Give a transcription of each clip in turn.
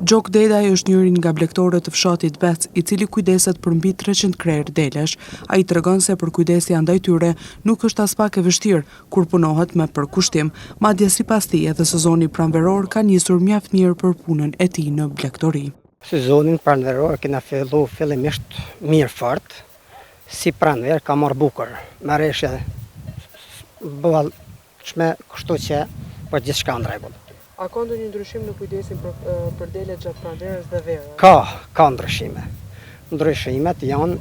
Gjok Dedaj është njëri nga blegtorët të fshatit Bec, i cili kujdeset për mbi 300 krerë delesh. Ai tregon se për kujdesja ndaj tyre nuk është as pak e vështirë kur punohet me përkushtim, madje sipas tij edhe sezoni pranveror ka nisur mjaft mirë për punën e tij në blegtori. Sezonin pranveror kena fillu fillimisht mirë fort, si pranver ka marrë bukur, marrëshje bëllshme, kështu që për gjithçka në rregull. A ka ndonjë ndryshim në kujdesin për delet gjatë pranverës dhe verës? Ka ndryshime. Ndryshimet janë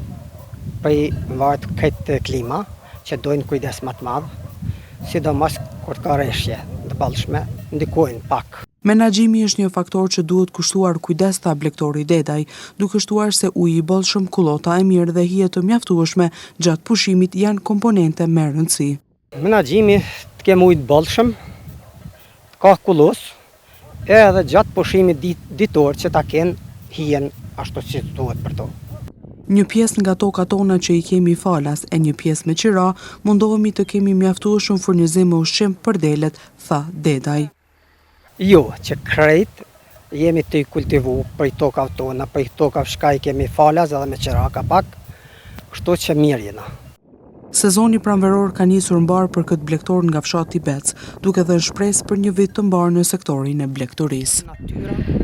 prej varet këtë klima që dojnë kujdes më të madh, sidomos kur ka rreshje të ballshme, ndikojnë pak. Menaxhimi është një faktor që duhet kushtuar kujdes tha blegtori Dedaj, duke shtuar se uji i bollshëm, kullota e mirë dhe hije të mjaftueshme gjatë pushimit janë komponente me rëndësi. Menaxhimi të kemë ujë të bollshëm, ka kullos, edhe gjatë pushimit ditor që ta kenë hijen ashtu si duhet për to. Një pjesë nga toka tona që i kemi falas e një pjesë me qira, mundohemi të kemi mjaftueshëm furnizim me ushqim për delet, tha Dedaj. Jo, që krejt jemi të i kultivu për i toka tona, për i toka shka i kemi falas edhe me qira ka pak, kështu që mirë jena. Sezoni pranveror ka nisur mbar për këtë blegtor nga fshati Bec, duke dhënë shpresë për një vit të mbar në sektorin e blegtorisë.